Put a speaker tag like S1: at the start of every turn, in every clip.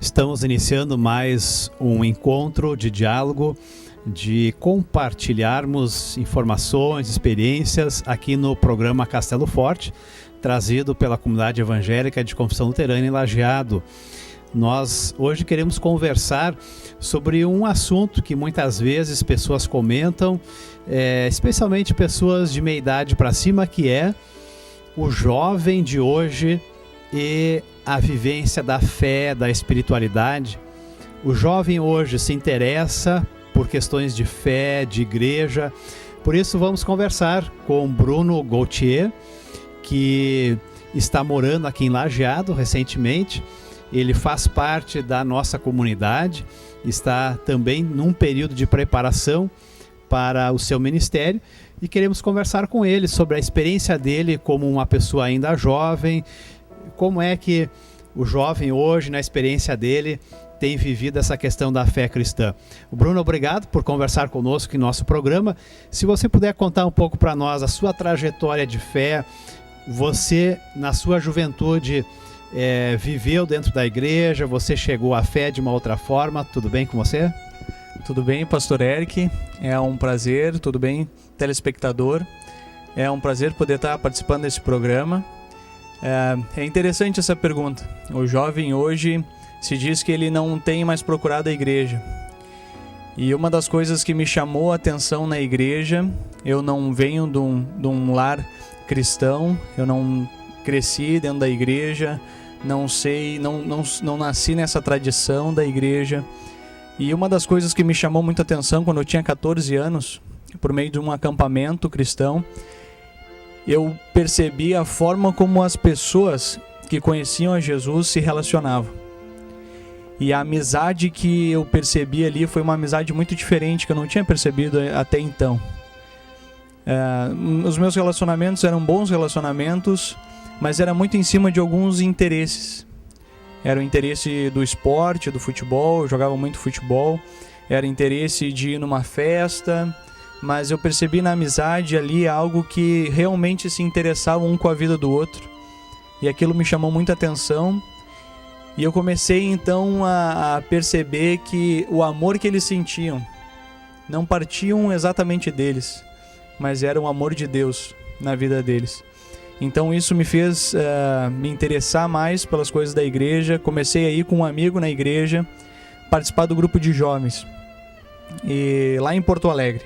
S1: Estamos iniciando mais um encontro de diálogo, de compartilharmos informações, experiências aqui no programa Castelo Forte, trazido pela comunidade evangélica de Confissão Luterana em Lajeado. Nós hoje queremos conversar sobre um assunto que muitas vezes pessoas comentam, especialmente pessoas de meia idade para cima, que é o jovem de hoje e a vivência da fé, da espiritualidade. O jovem hoje se interessa por questões de fé, de igreja. Por isso vamos conversar com Bruno Gauthier, que está morando aqui em Lajeado recentemente. Ele faz parte da nossa comunidade, está também num período de preparação para o seu ministério e queremos conversar com ele sobre a experiência dele como uma pessoa ainda jovem, como é que o jovem hoje, na experiência dele, tem vivido essa questão da fé cristã. O Bruno, obrigado por conversar conosco em nosso programa. Se você puder contar um pouco para nós a sua trajetória de fé, você na sua juventude viveu dentro da igreja, você chegou à fé de uma outra forma, tudo bem com você?
S2: Tudo bem, pastor Eric, é um prazer, tudo bem, telespectador, é um prazer poder estar participando desse programa. É interessante essa pergunta. O jovem hoje se diz que ele não tem mais procurado a igreja. E uma das coisas que me chamou a atenção na igreja, eu não venho de um lar cristão, eu não cresci dentro da igreja, não nasci nessa tradição da igreja. E uma das coisas que me chamou muita atenção quando eu tinha 14 anos, por meio de um acampamento cristão, eu percebi a forma como as pessoas que conheciam a Jesus se relacionavam. E a amizade que eu percebi ali foi uma amizade muito diferente, que eu não tinha percebido até então. Os meus relacionamentos eram bons relacionamentos, mas era muito em cima de alguns interesses. Era o interesse do esporte, do futebol, eu jogava muito futebol, era interesse de ir numa festa, mas eu percebi na amizade ali algo que realmente se interessava um com a vida do outro, e aquilo me chamou muita atenção, e eu comecei então a perceber que o amor que eles sentiam não partiam exatamente deles, mas era o amor de Deus na vida deles. Então isso me fez me interessar mais pelas coisas da igreja. Comecei a ir com um amigo na igreja, participar do grupo de jovens, e lá em Porto Alegre.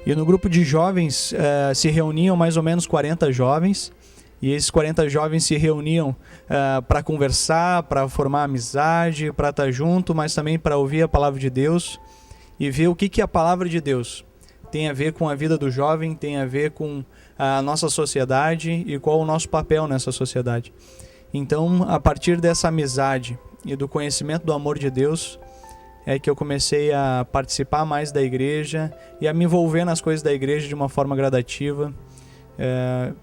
S2: E no grupo de jovens se reuniam mais ou menos 40 jovens, e esses 40 jovens se reuniam para conversar, para formar amizade, para estar junto, mas também para ouvir a palavra de Deus e ver o que a palavra de Deus tem a ver com a vida do jovem, tem a ver com a nossa sociedade e qual o nosso papel nessa sociedade. Então, a partir dessa amizade e do conhecimento do amor de Deus, é que eu comecei a participar mais da igreja e a me envolver nas coisas da igreja de uma forma gradativa,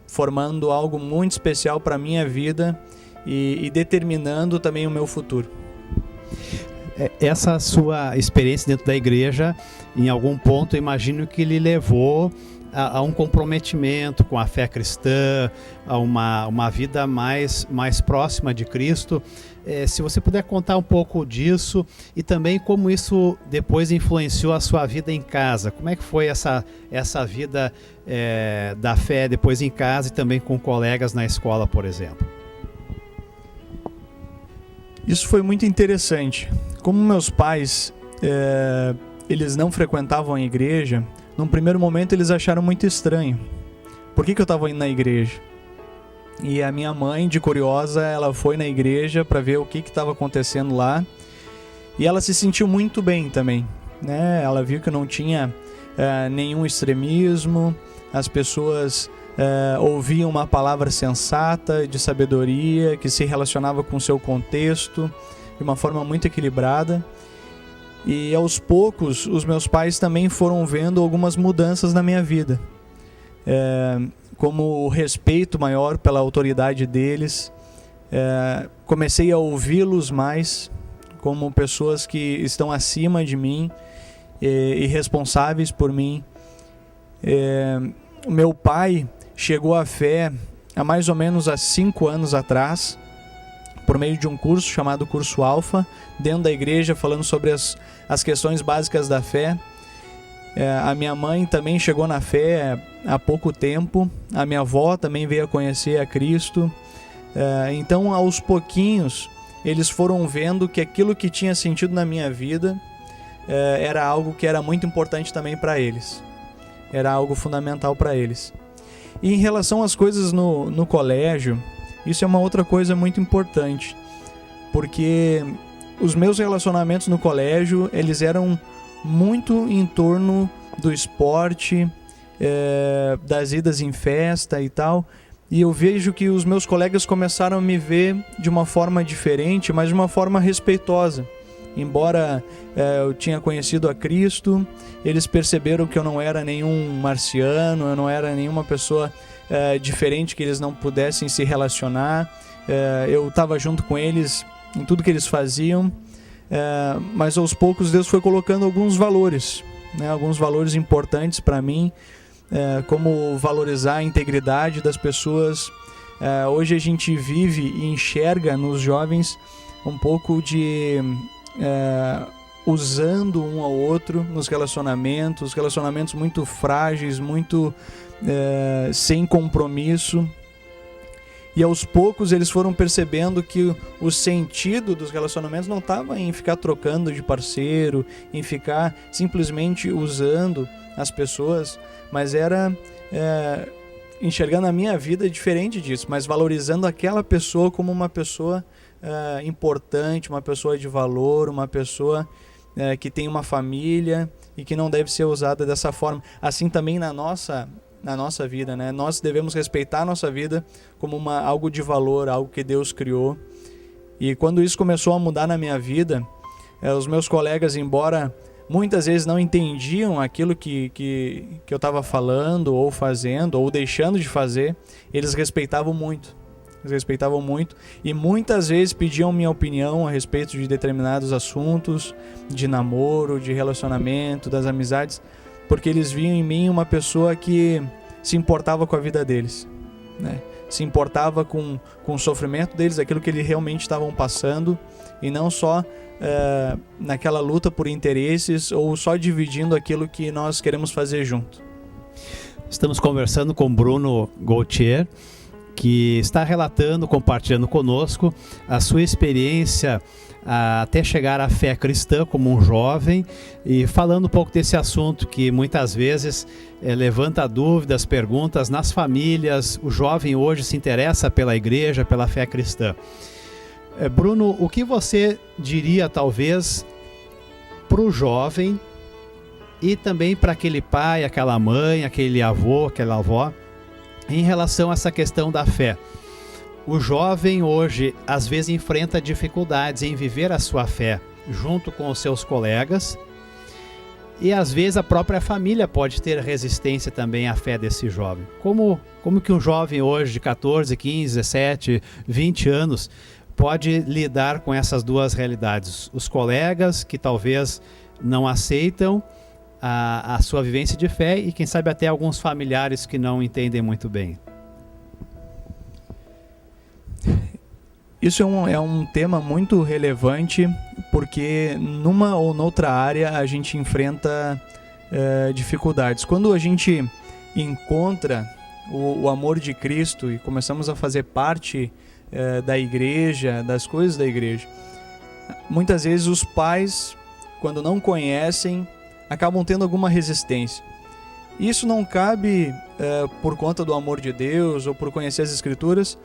S2: formando algo muito especial para a minha vida e determinando também o meu futuro.
S1: Essa sua experiência dentro da igreja, em algum ponto, eu imagino que lhe levou a um comprometimento com a fé cristã, a uma vida mais próxima de Cristo. Se você puder contar um pouco disso e também como isso depois influenciou a sua vida em casa. Como é que foi essa vida da fé depois em casa e também com colegas na escola, por exemplo?
S2: Isso foi muito interessante. Como meus pais, eles não frequentavam a igreja, num primeiro momento eles acharam muito estranho. Por que eu estava indo na igreja? E a minha mãe, de curiosa, ela foi na igreja para ver o que estava acontecendo lá. E ela se sentiu muito bem também, né? Ela viu que não tinha nenhum extremismo, as pessoas ouviam uma palavra sensata, de sabedoria, que se relacionava com o seu contexto, de uma forma muito equilibrada. E aos poucos, os meus pais também foram vendo algumas mudanças na minha vida. Como o respeito maior pela autoridade deles, comecei a ouvi-los mais como pessoas que estão acima de mim e responsáveis por mim. Meu pai chegou à fé há mais ou menos 5 anos atrás, por meio de um curso chamado Curso Alfa, dentro da igreja, falando sobre as questões básicas da fé. A minha mãe também chegou na fé há pouco tempo, a minha avó também veio a conhecer a Cristo. Então, aos pouquinhos, eles foram vendo que aquilo que tinha sentido na minha vida era algo que era muito importante também para eles. Era algo fundamental para eles. E em relação às coisas no colégio, isso é uma outra coisa muito importante, porque os meus relacionamentos no colégio, eles eram muito em torno do esporte, das idas em festa e tal, e eu vejo que os meus colegas começaram a me ver de uma forma diferente, mas de uma forma respeitosa. Embora eu tinha conhecido a Cristo, eles perceberam que eu não era nenhum marciano, eu não era nenhuma pessoa diferente que eles não pudessem se relacionar. Eu estava junto com eles em tudo que eles faziam, mas aos poucos Deus foi colocando alguns valores, né, alguns valores importantes para mim, como valorizar a integridade das pessoas. Hoje a gente vive e enxerga nos jovens um pouco de usando um ao outro nos relacionamentos muito frágeis, muito sem compromisso. E aos poucos eles foram percebendo que o sentido dos relacionamentos não estava em ficar trocando de parceiro, em ficar simplesmente usando as pessoas, mas era enxergando a minha vida diferente disso, mas valorizando aquela pessoa como uma pessoa importante, uma pessoa de valor, uma pessoa que tem uma família e que não deve ser usada dessa forma. Assim também na nossa vida, né? Nós devemos respeitar a nossa vida como algo de valor, algo que Deus criou. E quando isso começou a mudar na minha vida, os meus colegas, embora muitas vezes não entendiam aquilo que eu estava falando ou fazendo ou deixando de fazer, eles respeitavam muito. E muitas vezes pediam minha opinião a respeito de determinados assuntos, de namoro, de relacionamento, das amizades, porque eles viam em mim uma pessoa que se importava com a vida deles, né? Se importava com o sofrimento deles, aquilo que eles realmente estavam passando, e não só naquela luta por interesses ou só dividindo aquilo que nós queremos fazer junto.
S1: Estamos conversando com Bruno Gauthier, que está relatando, compartilhando conosco a sua experiência até chegar à fé cristã como um jovem, e falando um pouco desse assunto que muitas vezes levanta dúvidas, perguntas nas famílias. O jovem hoje se interessa pela igreja, pela fé cristã. Bruno, o que você diria talvez para o jovem e também para aquele pai, aquela mãe, aquele avô, aquela avó, em relação a essa questão da fé? O jovem hoje às vezes enfrenta dificuldades em viver a sua fé junto com os seus colegas, e às vezes a própria família pode ter resistência também à fé desse jovem. Como que um jovem hoje de 14, 15, 17, 20 anos pode lidar com essas duas realidades? Os colegas que talvez não aceitam a sua vivência de fé, e quem sabe até alguns familiares que não entendem muito bem.
S2: Isso é um tema muito relevante, porque numa ou noutra área a gente enfrenta dificuldades. Quando a gente encontra o amor de Cristo e começamos a fazer parte da igreja, das coisas da igreja, muitas vezes os pais, quando não conhecem, acabam tendo alguma resistência. Isso não cabe por conta do amor de Deus ou por conhecer as Escrituras,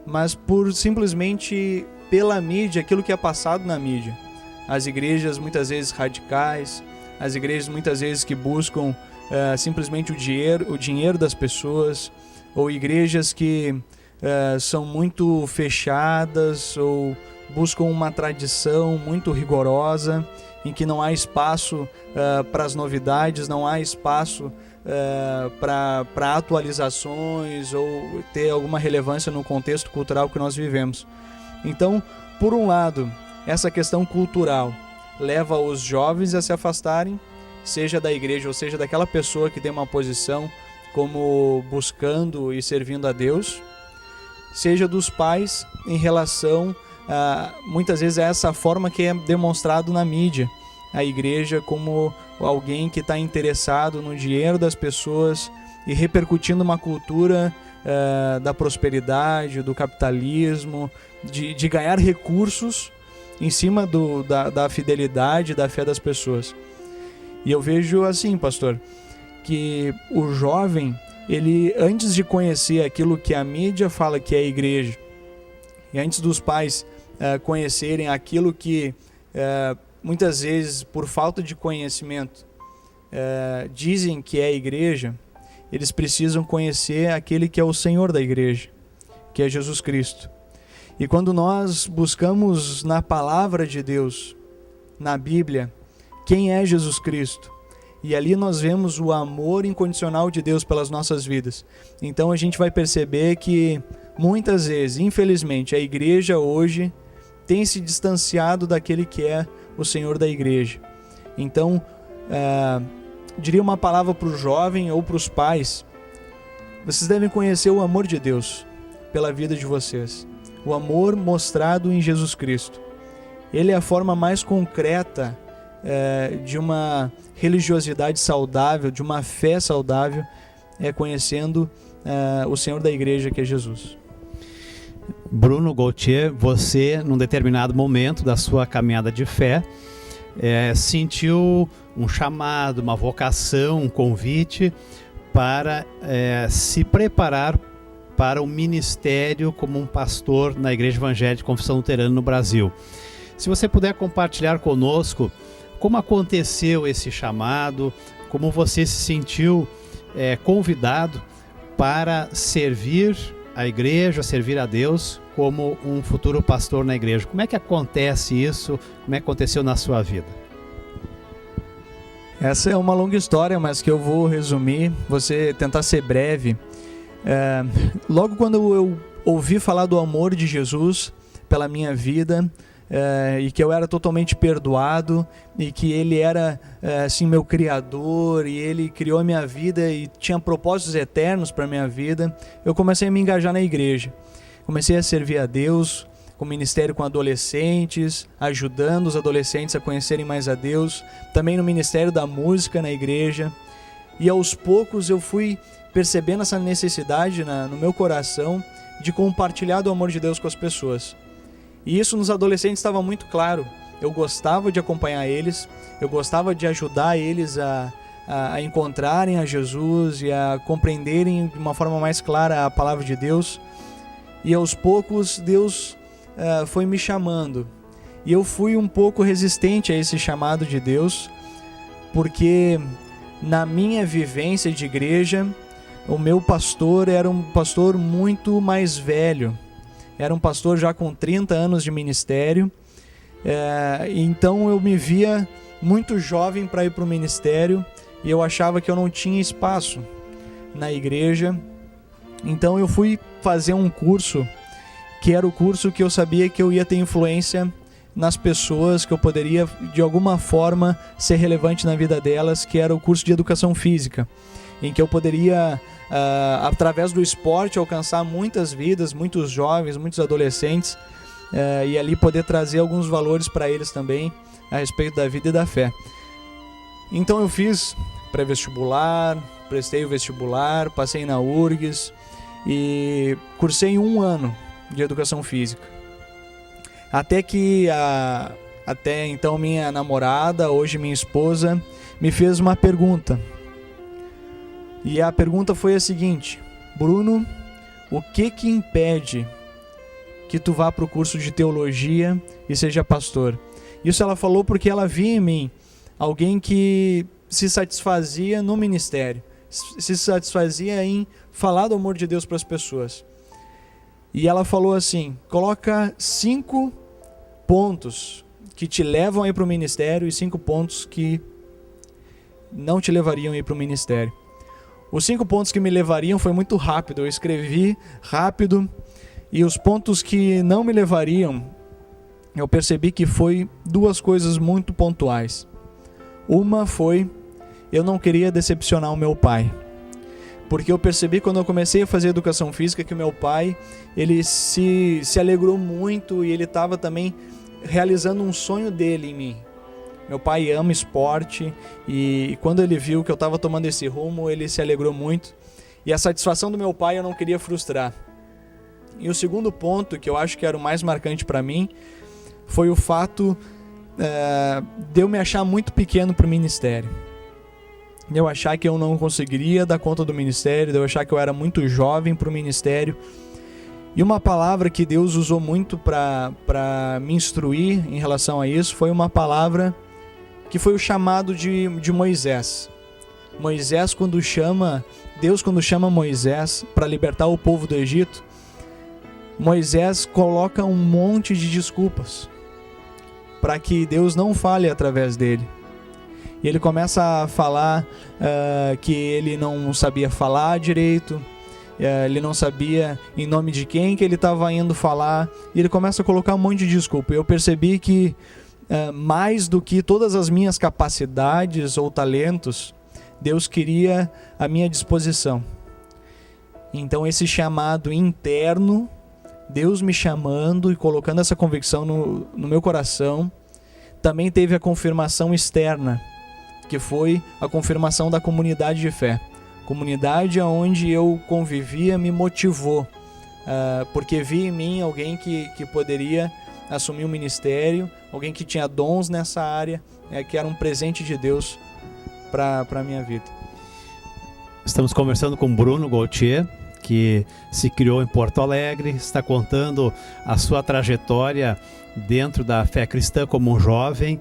S2: mas por simplesmente pela mídia, aquilo que é passado na mídia. As igrejas muitas vezes radicais, as igrejas muitas vezes que buscam simplesmente o dinheiro das pessoas, ou igrejas que são muito fechadas ou buscam uma tradição muito rigorosa, em que não há espaço para as novidades, não há espaço para atualizações ou ter alguma relevância no contexto cultural que nós vivemos. Então, por um lado, essa questão cultural leva os jovens a se afastarem, seja da igreja ou seja daquela pessoa que tem uma posição como buscando e servindo a Deus, seja dos pais em relação muitas vezes é essa forma que é demonstrado na mídia, a igreja como alguém que está interessado no dinheiro das pessoas e repercutindo uma cultura da prosperidade, do capitalismo, de ganhar recursos em cima da fidelidade, da fé das pessoas. E eu vejo assim, pastor, que o jovem, ele, antes de conhecer aquilo que a mídia fala que é a igreja, e antes dos pais conhecerem aquilo que muitas vezes, por falta de conhecimento, dizem que é a igreja, eles precisam conhecer aquele que é o Senhor da igreja, que é Jesus Cristo. E quando nós buscamos na palavra de Deus, na Bíblia, quem é Jesus Cristo, e ali nós vemos o amor incondicional de Deus pelas nossas vidas, então a gente vai perceber que muitas vezes, infelizmente, a igreja hoje tem se distanciado daquele que é o Senhor da igreja. Então, diria uma palavra para o jovem ou para os pais: vocês devem conhecer o amor de Deus pela vida de vocês, o amor mostrado em Jesus Cristo. Ele é a forma mais concreta de uma religiosidade saudável, de uma fé saudável, conhecendo o Senhor da igreja, que é Jesus.
S1: Bruno Gauthier, você, num determinado momento da sua caminhada de fé, sentiu um chamado, uma vocação, um convite para se preparar para o ministério como um pastor na Igreja Evangélica de Confissão Luterana no Brasil. Se você puder compartilhar conosco como aconteceu esse chamado, como você se sentiu convidado para servir a igreja, servir a Deus como um futuro pastor na igreja. Como é que acontece isso? Como é que aconteceu na sua vida?
S2: Essa é uma longa história, mas que eu vou resumir, você tentar ser breve. Logo quando eu ouvi falar do amor de Jesus pela minha vida, e que eu era totalmente perdoado, e que Ele era assim, meu Criador, e Ele criou a minha vida e tinha propósitos eternos para a minha vida, eu comecei a me engajar na igreja. Comecei a servir a Deus com ministério com adolescentes, ajudando os adolescentes a conhecerem mais a Deus, também no ministério da música na igreja, e aos poucos eu fui percebendo essa necessidade no meu coração de compartilhar do amor de Deus com as pessoas. E isso nos adolescentes estava muito claro. Eu gostava de acompanhar eles, eu gostava de ajudar eles a encontrarem a Jesus e a compreenderem de uma forma mais clara a palavra de Deus. E aos poucos Deus foi me chamando. E eu fui um pouco resistente a esse chamado de Deus, porque na minha vivência de igreja, o meu pastor era um pastor muito mais velho. Era um pastor já com 30 anos de ministério, então eu me via muito jovem para ir para o ministério e eu achava que eu não tinha espaço na igreja. Então eu fui fazer um curso, que era o curso que eu sabia que eu ia ter influência nas pessoas, que eu poderia de alguma forma ser relevante na vida delas, que era o curso de educação física, em que eu poderia através do esporte alcançar muitas vidas, muitos jovens, muitos adolescentes, e ali poder trazer alguns valores para eles também a respeito da vida e da fé. Então eu fiz pré-vestibular, prestei o vestibular, passei na URGS e cursei 1 ano de educação física. Até que até então minha namorada, hoje minha esposa, me fez uma pergunta. E a pergunta foi a seguinte: Bruno, o que impede que tu vá para o curso de teologia e seja pastor? Isso ela falou porque ela via em mim alguém que se satisfazia no ministério, se satisfazia em falar do amor de Deus para as pessoas. E ela falou assim: coloca 5 pontos que te levam a ir para o ministério e 5 pontos que não te levariam a ir para o ministério. Os 5 pontos que me levariam foi muito rápido, eu escrevi rápido, e os pontos que não me levariam, eu percebi que foi 2 coisas muito pontuais. Uma foi, eu não queria decepcionar o meu pai, porque eu percebi quando eu comecei a fazer educação física que o meu pai, ele se alegrou muito e ele estava também realizando um sonho dele em mim. Meu pai ama esporte e quando ele viu que eu estava tomando esse rumo, ele se alegrou muito. E a satisfação do meu pai eu não queria frustrar. E o segundo ponto, que eu acho que era o mais marcante para mim, foi o fato de eu me achar muito pequeno para o ministério. De eu achar que eu não conseguiria dar conta do ministério, de eu achar que eu era muito jovem para o ministério. E uma palavra que Deus usou muito para me instruir em relação a isso foi uma palavra que foi o chamado de Moisés. Deus quando chama Moisés para libertar o povo do Egito, Moisés coloca um monte de desculpas para que Deus não fale através dele. E ele começa a falar que ele não sabia falar direito, ele não sabia em nome de quem que ele estava indo falar, e ele começa a colocar um monte de desculpa. Eu percebi que mais do que todas as minhas capacidades ou talentos, Deus queria a minha disposição. Então esse chamado interno, Deus me chamando e colocando essa convicção no meu coração, também teve a confirmação externa, que foi a confirmação da comunidade de fé. Comunidade onde eu convivia me motivou, porque vi em mim alguém que poderia assumir um ministério, alguém que tinha dons nessa área, que era um presente de Deus para a minha vida.
S1: Estamos conversando com Bruno Gauthier, que se criou em Porto Alegre, está contando a sua trajetória dentro da fé cristã como um jovem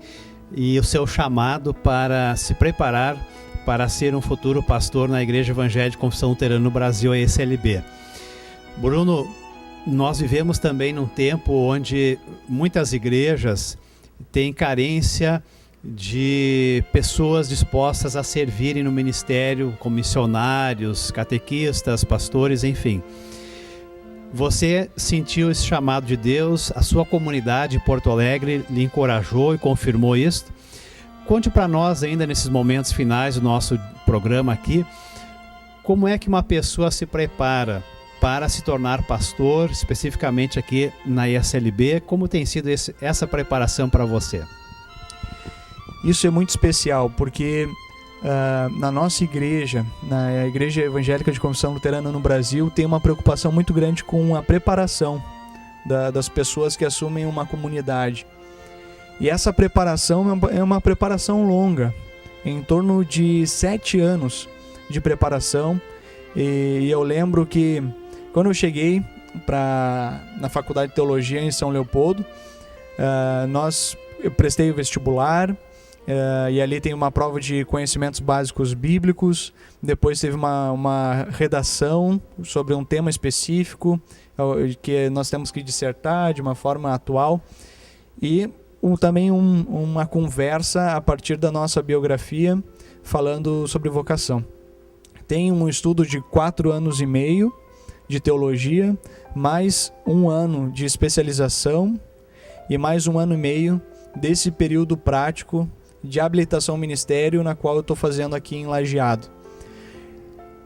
S1: e o seu chamado para se preparar para ser um futuro pastor na Igreja Evangélica de Confissão Luterana no Brasil, a ECLB. Bruno, nós vivemos também num tempo onde muitas igrejas têm carência de pessoas dispostas a servirem no ministério, como missionários, catequistas, pastores, enfim. Você sentiu esse chamado de Deus, a sua comunidade em Porto Alegre lhe encorajou e confirmou isso. Conte para nós ainda nesses momentos finais do nosso programa aqui, como é que uma pessoa se prepara para se tornar pastor, especificamente aqui na ESLB, como tem sido essa preparação para você?
S2: Isso é muito especial, porque na nossa igreja, na Igreja Evangélica de Confissão Luterana no Brasil, tem uma preocupação muito grande com a preparação das pessoas que assumem uma comunidade. E essa preparação é uma preparação longa, em torno de 7 anos de preparação. E eu lembro que quando eu cheguei na Faculdade de Teologia em São Leopoldo, eu prestei o vestibular, e ali tem uma prova de conhecimentos básicos bíblicos, depois teve uma redação sobre um tema específico que nós temos que dissertar de uma forma atual, e também uma conversa a partir da nossa biografia falando sobre vocação. Tem um estudo de 4 anos e meio de teologia, mais 1 ano de especialização e mais 1 ano e meio desse período prático de habilitação ao ministério, na qual eu estou fazendo aqui em Lajeado.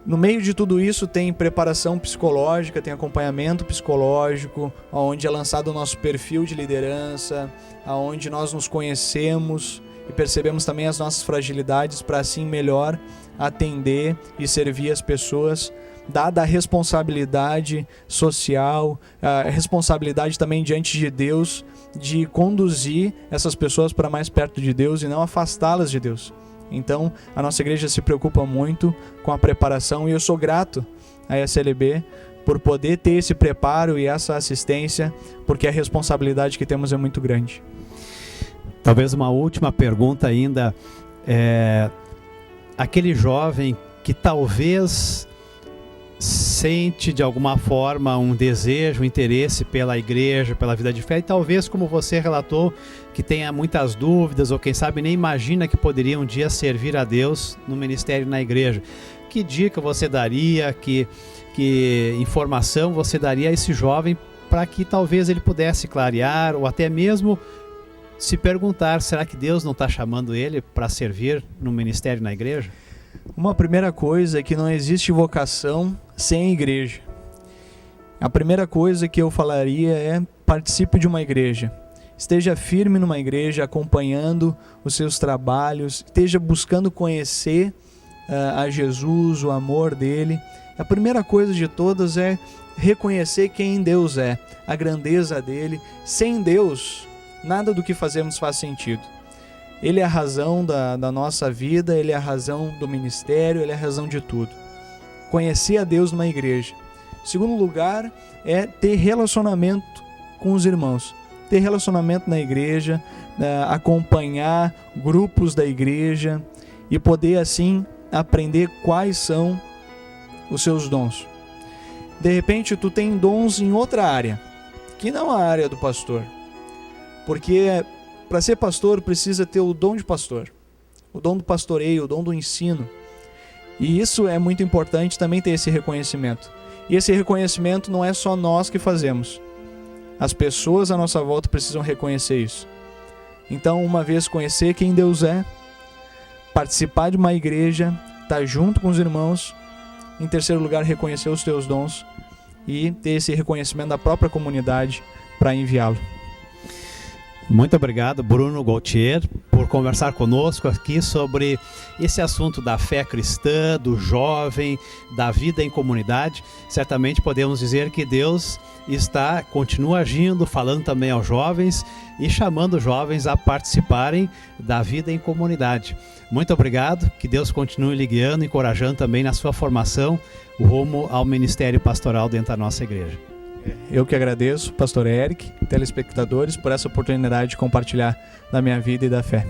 S2: No meio de tudo isso tem preparação psicológica, tem acompanhamento psicológico, onde é lançado o nosso perfil de liderança, onde nós nos conhecemos e percebemos também as nossas fragilidades para assim melhor atender e servir as pessoas, dada a responsabilidade social, a responsabilidade também diante de Deus, de conduzir essas pessoas para mais perto de Deus e não afastá-las de Deus. Então, a nossa igreja se preocupa muito com a preparação e eu sou grato à ESLB por poder ter esse preparo e essa assistência, porque a responsabilidade que temos é muito grande.
S1: Talvez uma última pergunta ainda, aquele jovem que talvez sente de alguma forma um desejo, um interesse pela igreja, pela vida de fé, e talvez, como você relatou, que tenha muitas dúvidas ou quem sabe nem imagina que poderia um dia servir a Deus no ministério na igreja. Que dica você daria, que informação você daria a esse jovem para que talvez ele pudesse clarear ou até mesmo se perguntar, será que Deus não está chamando ele para servir no ministério na igreja?
S2: Uma primeira coisa é que não existe vocação sem igreja. A primeira coisa que eu falaria é: participe de uma igreja. Esteja firme numa igreja, acompanhando os seus trabalhos, esteja buscando conhecer a Jesus, o amor dele. A primeira coisa de todas é reconhecer quem Deus é, a grandeza dele. Sem Deus, nada do que fazemos faz sentido. Ele é a razão da nossa vida, ele é a razão do ministério, ele é a razão de tudo. Conhecer a Deus numa igreja. Segundo lugar, é ter relacionamento com os irmãos. Ter relacionamento na igreja, acompanhar grupos da igreja e poder assim aprender quais são os seus dons. De repente tu tem dons em outra área, que não a área do pastor. Porque para ser pastor precisa ter o dom de pastor, o dom do pastoreio, o dom do ensino. E isso é muito importante também, ter esse reconhecimento. E esse reconhecimento não é só nós que fazemos. As pessoas à nossa volta precisam reconhecer isso. Então, uma vez conhecer quem Deus é, participar de uma igreja, estar junto com os irmãos. Em terceiro lugar, reconhecer os teus dons e ter esse reconhecimento da própria comunidade para enviá-lo.
S1: Muito obrigado, Bruno Gautier, por conversar conosco aqui sobre esse assunto da fé cristã, do jovem, da vida em comunidade. Certamente podemos dizer que Deus continua agindo, falando também aos jovens e chamando os jovens a participarem da vida em comunidade. Muito obrigado, que Deus continue lhe guiando, encorajando também na sua formação rumo ao ministério pastoral dentro da nossa igreja.
S2: Eu que agradeço, pastor Eric, telespectadores, por essa oportunidade de compartilhar da minha vida e da fé.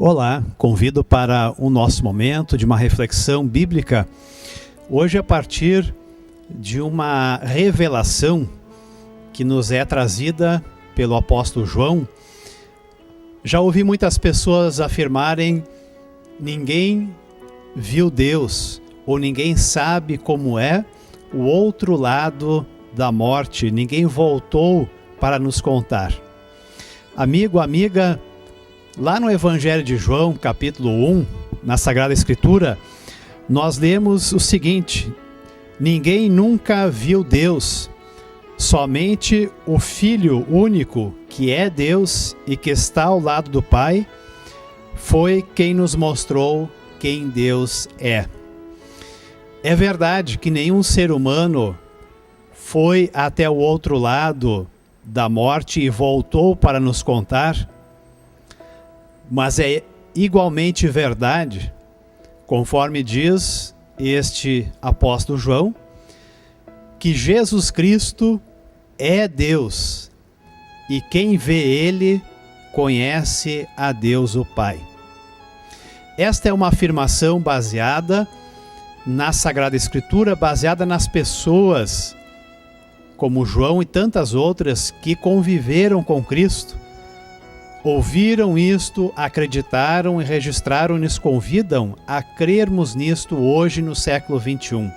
S1: Olá, convido para o nosso momento de uma reflexão bíblica. Hoje, a partir de uma revelação que nos é trazida pelo apóstolo João. Já ouvi muitas pessoas afirmarem: ninguém viu Deus, ou ninguém sabe como é o outro lado da morte, ninguém voltou para nos contar. Amigo, amiga, lá no Evangelho de João, capítulo 1, na Sagrada Escritura, nós lemos o seguinte: ninguém nunca viu Deus, somente o Filho único, que é Deus e que está ao lado do Pai, foi quem nos mostrou quem Deus é. É verdade que nenhum ser humano foi até o outro lado da morte e voltou para nos contar, mas é igualmente verdade, conforme diz este apóstolo João, que Jesus Cristo é Deus e quem vê Ele conhece a Deus o Pai. Esta é uma afirmação baseada na Sagrada Escritura, baseada nas pessoas como João e tantas outras que conviveram com Cristo, ouviram isto, acreditaram e registraram e nos convidam a crermos nisto hoje no século 21.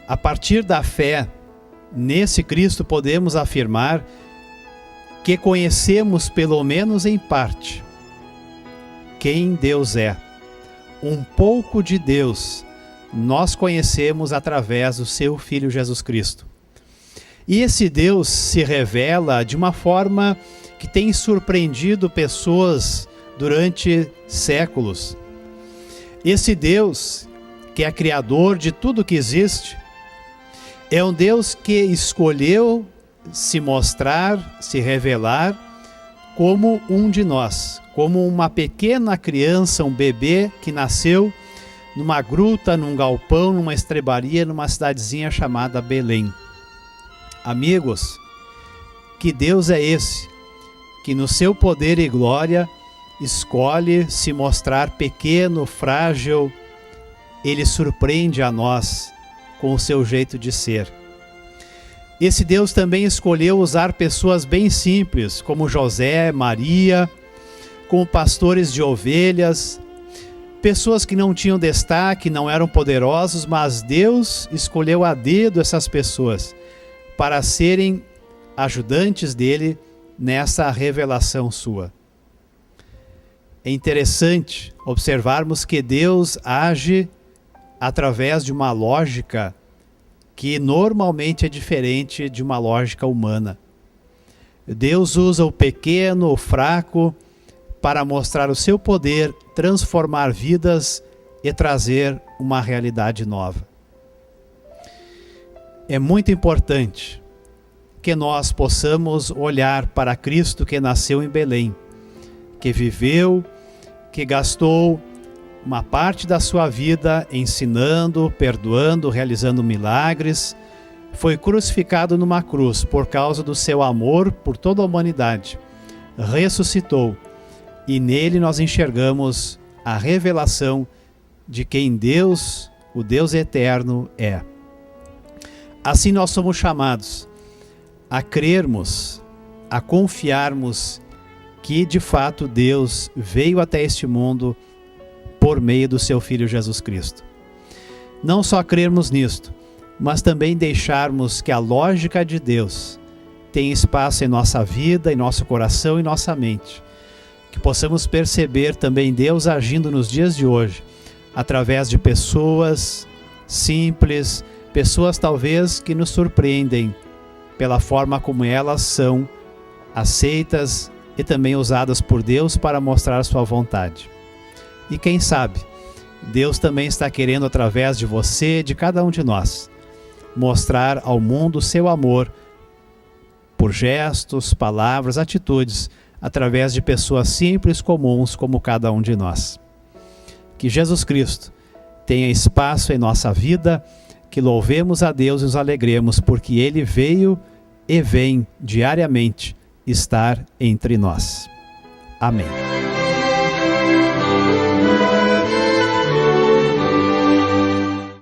S1: A partir da fé nesse Cristo, podemos afirmar que conhecemos, pelo menos em parte, quem Deus é. Um pouco de Deus nós conhecemos através do seu Filho Jesus Cristo. E esse Deus se revela de uma forma que tem surpreendido pessoas durante séculos. Esse Deus, que é criador de tudo que existe, é um Deus que escolheu se mostrar, se revelar como um de nós, como uma pequena criança, um bebê que nasceu numa gruta, num galpão, numa estrebaria, numa cidadezinha chamada Belém. Amigos, que Deus é esse, que no seu poder e glória escolhe se mostrar pequeno, frágil. Ele surpreende a nós com o seu jeito de ser. Esse Deus também escolheu usar pessoas bem simples, como José, Maria, como pastores de ovelhas, pessoas que não tinham destaque, não eram poderosos, mas Deus escolheu a dedo essas pessoas para serem ajudantes dele nessa revelação sua. É interessante observarmos que Deus age através de uma lógica que normalmente é diferente de uma lógica humana. Deus usa o pequeno, o fraco, para mostrar o seu poder, transformar vidas e trazer uma realidade nova. É muito importante que nós possamos olhar para Cristo que nasceu em Belém, que viveu, que gastou uma parte da sua vida ensinando, perdoando, realizando milagres, foi crucificado numa cruz por causa do seu amor por toda a humanidade, ressuscitou, e nele nós enxergamos a revelação de quem Deus, o Deus eterno, é. Assim nós somos chamados a crermos, a confiarmos que de fato Deus veio até este mundo por meio do seu Filho Jesus Cristo. Não só crermos nisto, mas também deixarmos que a lógica de Deus tenha espaço em nossa vida, em nosso coração e nossa mente. Que possamos perceber também Deus agindo nos dias de hoje, através de pessoas simples, pessoas talvez que nos surpreendem pela forma como elas são aceitas e também usadas por Deus para mostrar sua vontade. E quem sabe, Deus também está querendo, através de você, de cada um de nós, mostrar ao mundo o seu amor por gestos, palavras, atitudes, através de pessoas simples, comuns, como cada um de nós. Que Jesus Cristo tenha espaço em nossa vida, que louvemos a Deus e nos alegremos, porque Ele veio e vem diariamente estar entre nós. Amém.